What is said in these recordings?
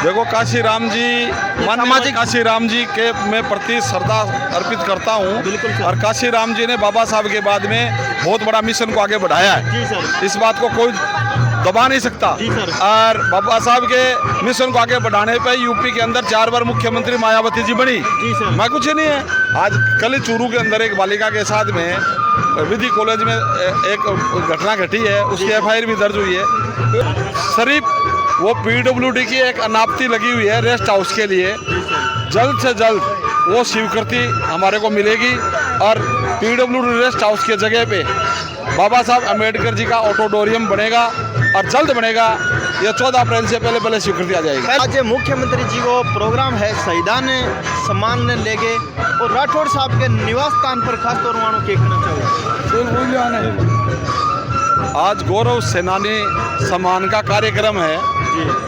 देखो काशी राम जी, माननीय काशी राम जी के मैं प्रति श्रद्धा अर्पित करता हूँ। बिल्कुल सर। और काशी राम जी ने बाबा साहब के बाद में बहुत बड़ा मिशन को आगे बढ़ाया है। जी सर। इस बात को कोई दबा नहीं सकता। जी सर। और बाबा साहब के मिशन को आगे बढ़ाने पे यूपी के अंदर 4 बार मुख्यमंत्री मायावती जी बनी। जी सर। मैं कुछ नहीं है। आज कल चूरू के अंदर एक बालिका के साथ में विधि कॉलेज में एक घटना घटी है, उसकी FIR भी दर्ज हुई है। सिर्फ वो PWD की एक अनापत्ति लगी हुई है रेस्ट हाउस के लिए। जल्द से जल्द वो स्वीकृति हमारे को मिलेगी और PWD रेस्ट हाउस की जगह पे बाबा साहब अम्बेडकर जी का ऑडिटोरियम बनेगा और जल्द बनेगा। ये 14 अप्रैल से पहले स्वीकृति आ जाएगी। आज मुख्यमंत्री जी को प्रोग्राम है शहीदान सम्मान लेके और राठौड़ साहब के निवास स्थान पर खास तौर मानो के कहना चाहूँगा। आज गौरव सेनानी सम्मान का कार्यक्रम है,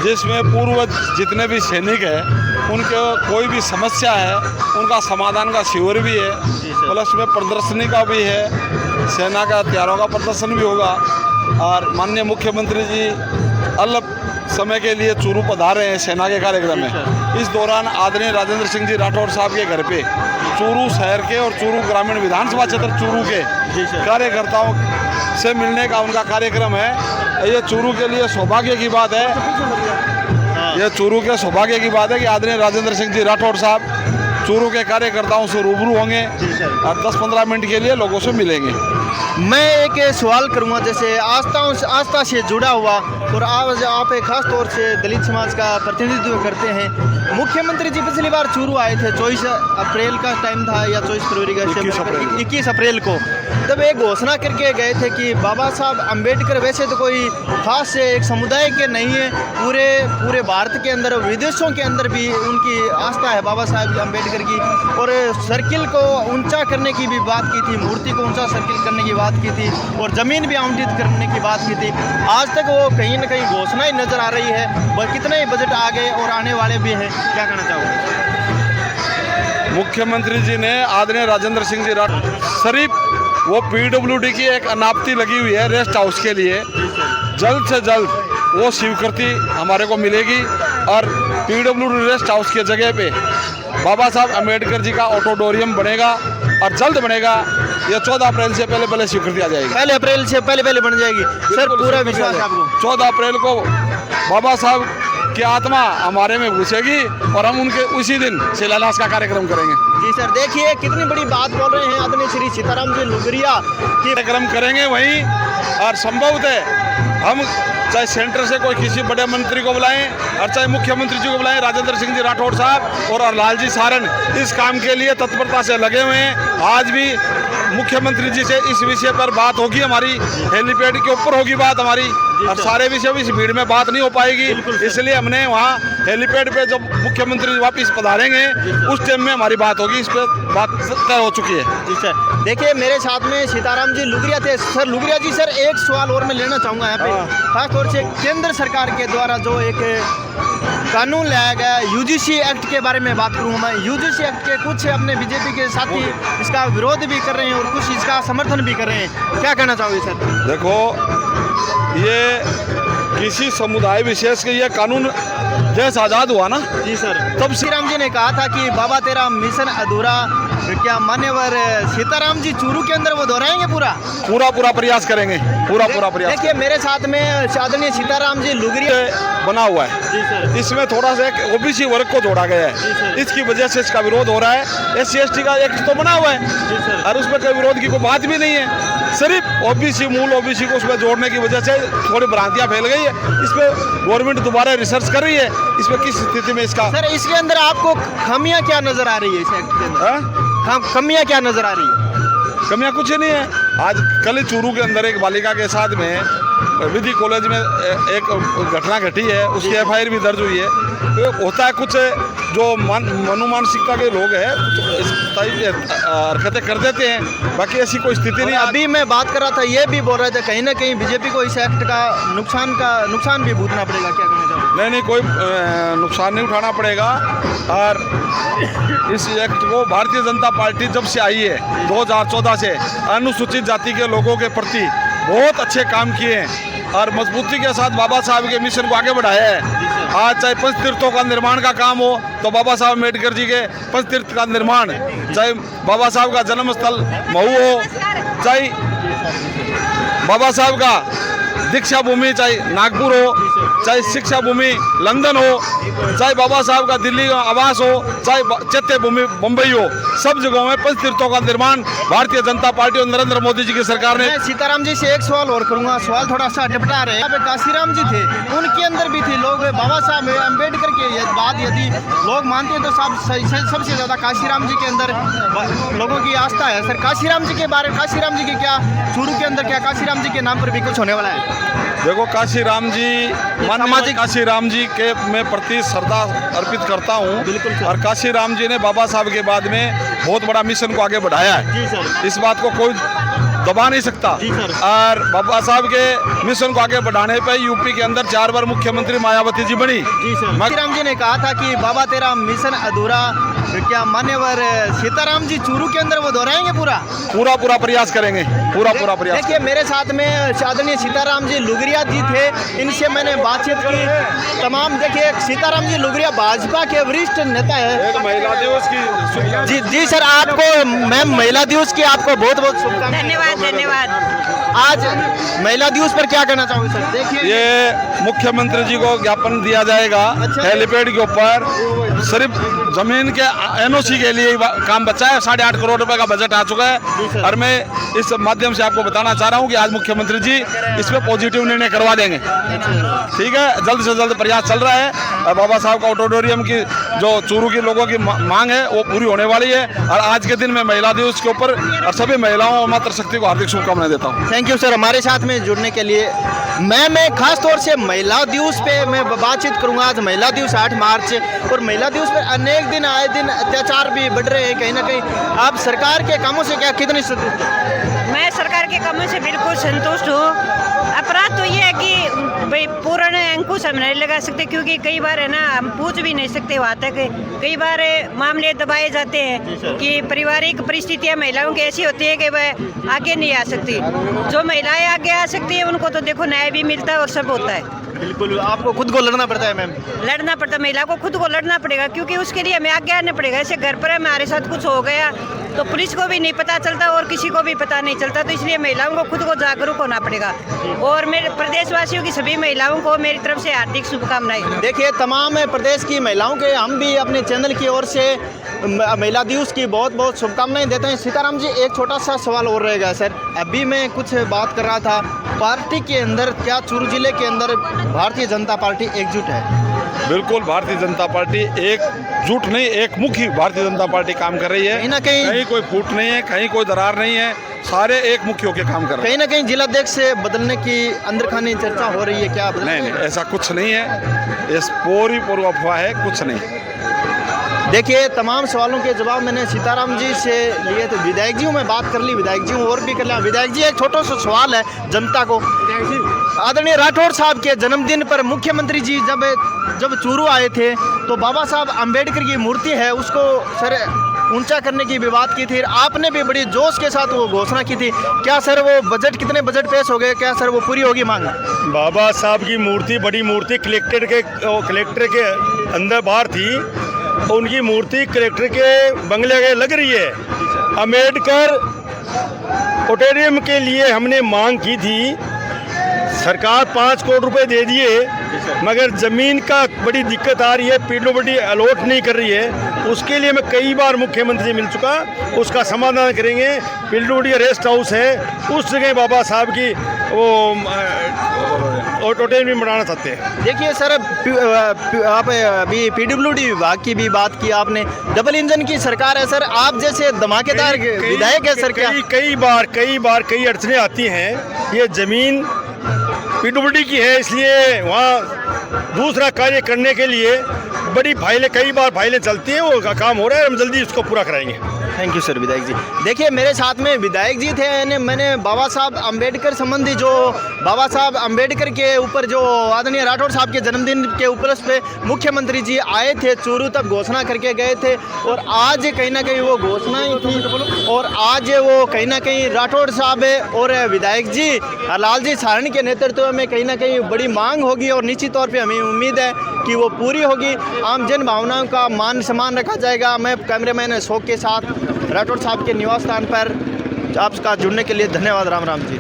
जिसमें पूर्वज जितने भी सैनिक हैं उनके कोई भी समस्या है उनका समाधान का शिविर भी है, प्लस में प्रदर्शनी का भी है, सेना का हथियारों का प्रदर्शन भी होगा। और माननीय मुख्यमंत्री जी अल्प समय के लिए चूरू पधारे हैं सेना के कार्यक्रम में। इस दौरान आदरणीय राजेंद्र सिंह जी राठौड़ साहब के घर पे चूरू शहर के और चूरू ग्रामीण विधानसभा क्षेत्र चूरू के कार्यकर्ताओं से मिलने का उनका कार्यक्रम है। ये चूरू के लिए सौभाग्य की बात है। ये चूरू के सौभाग्य की बात है कि आदरणीय राजेंद्र सिंह जी राठौड़ साहब चूरू के कार्यकर्ताओं से रूबरू होंगे और 10-15 मिनट के लिए लोगों से मिलेंगे। मैं एक सवाल करूंगा, जैसे आस्था से जुड़ा हुआ और आज आप एक खास तौर से दलित समाज का प्रतिनिधित्व करते हैं। मुख्यमंत्री जी पिछली बार चूरू आए थे, 24 अप्रैल का टाइम था या 24 फरवरी का, 21 अप्रैल को। तब एक घोषणा करके गए थे कि बाबा साहब अम्बेडकर वैसे तो कोई खास एक समुदाय के नहीं है, पूरे भारत के अंदर विदेशों के अंदर भी उनकी आस्था है बाबा साहब अम्बेडकर की। और सर्किल को ऊंचा करने की भी बात की थी, मूर्ति को ऊंचा सर्किल करने की बात की थी और ज़मीन भी आवंटित करने की बात की थी। आज तक वो कहीं ना कहीं घोषणा ही नज़र आ रही है। वह कितने ही बजट आ गए और आने वाले भी हैं, क्या कहना चाहोगे? मुख्यमंत्री जी ने आदरणीय राजेंद्र सिंह जी राठौड़ सिर्फ वो PWD की एक अनापत्ति लगी हुई है रेस्ट हाउस के लिए। जल्द से जल्द वो स्वीकृति हमारे को मिलेगी और PWD रेस्ट हाउस की जगह पे बाबा साहब अम्बेडकर जी का ऑडिटोरियम बनेगा और जल्द बनेगा। ये 14 अप्रैल से पहले स्वीकृति आ जाएगी। 1 अप्रैल से पहले बन जाएगी सर, पूरा विश्वास है आपको? 14 अप्रैल को बाबा साहब की आत्मा हमारे में घुसेगी और हम उनके उसी दिन शिलान्यास का कार्यक्रम करेंगे। जी सर, देखिए कितनी बड़ी बात बोल रहे हैं आदरणीय श्री सीताराम जी लुगरिया की। कार्यक्रम करेंगे वहीं और संभवतः हम चाहे सेंटर से कोई किसी बड़े मंत्री को बुलाएं और चाहे मुख्यमंत्री जी को बुलाएं, राजेंद्र सिंह जी राठौड़ साहब और लालजी सारन इस काम के लिए तत्परता से लगे हुए हैं। आज भी मुख्यमंत्री जी से इस विषय पर बात होगी, हमारी हेलीपैड के ऊपर होगी बात हमारी, और सारे विषय इस भीड़ में बात नहीं हो पाएगी। इसलिए हमने वहाँ हेलीपैड पे जब मुख्यमंत्री जी वापस पधारेंगे उस टाइम में हमारी बात होगी। इस पर बात तय हो चुकी है। जी सर, देखिए मेरे साथ में सीताराम जी लुगरिया थे। सर लुगरिया जी, सर एक सवाल और मैं लेना चाहूँगा यहाँ पे, खासतौर से केंद्र सरकार के द्वारा जो एक कानून लाया गया UGC एक्ट के बारे में बात करूँगा मैं। UGC एक्ट के कुछ अपने बीजेपी के साथी इसका विरोध भी कर रहे हैं और कुछ इसका समर्थन भी कर रहे हैं, क्या कहना चाहोगे सर? देखो, ये किसी समुदाय विशेष के ये कानून देश आज़ाद हुआ ना। जी सर, तब श्री राम जी ने कहा था कि बाबा तेरा मिशन अधूरा, क्या मान्यवर सीताराम जी चूरू के अंदर वो दोहराएंगे पूरा प्रयास करेंगे, पूरा प्रयास। देखिए मेरे साथ में आदरणीय सीताराम जी लुगरिया बना हुआ है। जी सर, इसमें थोड़ा सा एक OBC वर्ग को जोड़ा गया है, इसकी वजह से इसका विरोध हो रहा है। SC/ST का एक्ट तो बना हुआ है। जी सर, और उसमें कोई विरोध की कोई बात भी नहीं है। सिर्फ मूल OBC को उसमें जोड़ने की वजह से थोड़ी भ्रांतियां फैल गई है। इस पर गवर्नमेंट दोबारा रिसर्च कर रही है, इसमें किस स्थिति में इसका। सर इसके अंदर आपको खामियां क्या नजर आ रही है? इस एक्ट के अंदर कमियां क्या नजर आ रही है? कमियां कुछ नहीं है। आज कल चूरू के अंदर एक बालिका के साथ में विधि कॉलेज में एक घटना घटी है, उसकी FIR भी दर्ज हुई है। तो होता है कुछ जो मनुमानसिकता के लोग हैं हरकतें कर देते हैं, बाकी ऐसी कोई स्थिति नहीं। अभी मैं बात कर रहा था, ये भी बोल रहे थे कहीं ना कहीं बीजेपी को इस एक्ट का नुकसान भी भुगतना पड़ेगा, क्या कहना चाहोगे? नहीं, कोई नुकसान नहीं उठाना पड़ेगा। और इस एक्ट को भारतीय जनता पार्टी जब से आई है 2014 से अनुसूचित जाति के लोगों के प्रति बहुत अच्छे काम किए हैं और मजबूती के साथ बाबा साहब के मिशन को आगे बढ़ाया है। आज चाहे पंचतीर्थों का निर्माण का काम हो तो बाबा साहब अम्बेडकर जी के पंचतीर्थ का निर्माण, चाहे बाबा साहब का जन्म स्थल महू हो, चाहे बाबा साहब का दीक्षा भूमि चाहे नागपुर हो, चाहे शिक्षा भूमि लंदन हो, चाहे बाबा साहब का दिल्ली का आवास हो, चाहे चैत्य भूमि मुंबई हो, सब जगहों में पंचतीर्थों का निर्माण भारतीय जनता पार्टी और नरेंद्र मोदी जी की सरकार ने। मैं सीताराम जी से एक सवाल और करूंगा, सवाल थोड़ा सा अटपटा रहे। यहाँ पे काशीराम जी थे, उनके अंदर भी थे लोग बाबा साहब अम्बेडकर के बाद यदि लोग मानते हैं तो सबसे ज़्यादा काशीराम जी के अंदर लोगों की आस्था है। सर काशीराम जी के बारे में, काशीराम जी के क्या चूरू के अंदर क्या काशीराम जी के नाम पर भी कुछ होने वाला है? देखो काशीराम जी माननीय काशीराम जी के मैं प्रति श्रद्धा अर्पित करता हूँ। बिल्कुल और काशीराम जी ने बाबा साहब के बाद में बहुत बड़ा मिशन को आगे बढ़ाया है। जी सर। इस बात को कोई दबा नहीं सकता। जी सर। और बाबा साहब के मिशन को आगे बढ़ाने पे यूपी के अंदर 4 बार मुख्यमंत्री मायावती जी बनी। जी सर। काशीराम जी ने कहा था कि बाबा तेरा मिशन अधूरा, क्या मान्यवर सीताराम जी चूरू के अंदर वो दोहराएंगे पूरा प्रयास करेंगे, पूरा प्रयास। देखिए मेरे साथ में आदरणीय सीताराम जी लुगरिया जी थे, इनसे मैंने बातचीत की तमाम। देखिए सीताराम जी लुगरिया भाजपा के वरिष्ठ नेता है। एक महिला दिवस की जी सर, आपको मैम महिला दिवस की आपको बहुत बहुत शुभकामनाएं। धन्यवाद। आज महिला दिवस पर क्या कहना चाहोगे सर? देखिए ये मुख्यमंत्री जी को ज्ञापन दिया जाएगा। अच्छा। हेलीपैड के ऊपर सिर्फ जमीन के एनओसी के लिए काम बचा है। 8.5 करोड़ रुपए का बजट आ चुका है। और मैं इस माध्यम से आपको बताना चाह रहा हूँ कि आज मुख्यमंत्री जी इस पे पॉजिटिव निर्णय करवा देंगे। ठीक है, जल्द से जल्द प्रयास चल रहा है। और बाबा साहब का ऑडिटोरियम की जो चूरू के लोगों की मांग है वो पूरी होने वाली है। और आज के दिन में महिला दिवस के ऊपर और सभी महिलाओं और मातृशक्ति को हार्दिक शुभकामनाएं देता हूँ। थैंक यू सर हमारे साथ में जुड़ने के लिए। मैं खास तौर से महिला दिवस पे मैं बातचीत करूंगा। आज महिला दिवस 8 मार्च, और महिला दिवस पे अनेक दिन आए दिन अत्याचार भी बढ़ रहे हैं कहीं ना कहीं। आप सरकार के कामों से क्या कितनी संतुष्ट हैं? मैं सरकार के कामों से बिल्कुल संतुष्ट हूँ। अपराध तो ये है कि भाई पूर्ण अंकुश हम नहीं लगा सकते, क्योंकि कई बार है ना हम पूछ भी नहीं सकते वहाँ तक। कई बार मामले दबाए जाते हैं कि पारिवारिक परिस्थितियाँ महिलाओं की ऐसी होती है कि वह आगे नहीं आ सकती। जो महिलाएं आगे आ सकती है उनको तो देखो न्याय भी मिलता है और सब होता है। बिल्कुल, आपको खुद को लड़ना पड़ता है मैम? लड़ना पड़ता, महिला को खुद को लड़ना पड़ेगा, क्योंकि उसके लिए हमें आगे आना पड़ेगा। ऐसे घर पर हमारे साथ कुछ हो गया तो पुलिस को भी नहीं पता चलता और किसी को भी पता नहीं चलता। तो इसलिए महिलाओं को खुद को जागरूक होना पड़ेगा। और मेरे प्रदेशवासियों की सभी महिलाओं को मेरी तरफ से हार्दिक शुभकामनाएं। देखिए तमाम प्रदेश की महिलाओं के हम भी अपने चैनल की ओर से महिला दिवस की बहुत बहुत शुभकामनाएं देते हैं। सीताराम जी एक छोटा सा सवाल और रहेगा सर। अभी मैं कुछ बात कर रहा था, पार्टी के अंदर क्या चूरू जिले के अंदर भारतीय जनता पार्टी एकजुट है? बिल्कुल, भारतीय जनता पार्टी एकजुट नहीं, एक मुखी भारतीय जनता पार्टी काम कर रही है। कहीं ना कहीं कोई फूट नहीं है, कहीं कोई दरार नहीं है, सारे एक मुखी होकर काम कर रहे हैं। कहीं ना कहीं जिलाध्यक्ष से बदलने की अंदर खाने चर्चा हो रही है, क्या नहीं, ऐसा कुछ नहीं है। ये पूरी अफवाह है, कुछ नहीं। देखिए तमाम सवालों के जवाब मैंने सीताराम जी से लिए थे। विधायक जी में बात कर ली, विधायक जी और भी कर लिया। विधायक जी एक छोटा सा सवाल है जनता को। आदरणीय राठौड़ साहब के जन्मदिन पर मुख्यमंत्री जी जब चूरू आए थे तो बाबा साहब अम्बेडकर की मूर्ति है उसको सर ऊंचा करने की भी बात की थी। आपने भी बड़ी जोश के साथ वो घोषणा की थी। क्या सर वो बजट, कितने बजट पेश हो गए? क्या सर वो पूरी होगी मांग? बाबा साहब की मूर्ति, बड़ी मूर्ति कलेक्टर के अंदर बाहर थी। उनकी मूर्ति कलेक्टर के बंगले के लग रही है। अम्बेडकर ऑडिटोरियम के लिए हमने मांग की थी, सरकार 5 करोड़ रुपए दे दिए, मगर ज़मीन का बड़ी दिक्कत आ रही है, पीडब्ल्यूडी अलॉट नहीं कर रही है। उसके लिए मैं कई बार मुख्यमंत्री से मिल चुका, उसका समाधान करेंगे। पीडब्ल्यूडी रेस्ट हाउस है, उस जगह बाबा साहब की वो ऑडिटोरियम बनाना चाहते हैं। देखिए सर आप अभी पीडब्ल्यूडी विभाग की भी बात की आपने। डबल इंजन की सरकार है सर, आप जैसे धमाकेदार विधायक है सर। क्या कई बार कई अड़चने आती हैं। ये ज़मीन पीडब्ल्यूडी की है, इसलिए वहाँ दूसरा कार्य करने के लिए बड़ी फाइलें, कई बार फाइलें चलती हैं। वो काम हो रहा है, हम जल्दी इसको पूरा कराएंगे। थैंक यू सर विधायक जी। देखिए मेरे साथ में विधायक जी थे। मैंने बाबा साहब अम्बेडकर संबंधी जो बाबा साहब अम्बेडकर के ऊपर जो आदरणीय राठौड़ साहब के जन्मदिन के उपलक्ष्य पे मुख्यमंत्री जी आए थे चूरू, तब घोषणा करके गए थे। और आज कहीं ना कहीं वो घोषणा ही थी। और आज वो कहीं ना कहीं राठौड़ साहब और विधायक जी लालजी सारणी के नेतृत्व में कहीं ना कहीं बड़ी मांग होगी। और निश्चित तौर पर हमें उम्मीद है कि वो पूरी होगी। आम जन भावनाओं का मान सम्मान रखा जाएगा। मैं कैमरामैन अशोक के साथ राठौड़ साहब के निवास स्थान पर आपका जुड़ने के लिए धन्यवाद। राम राम जी।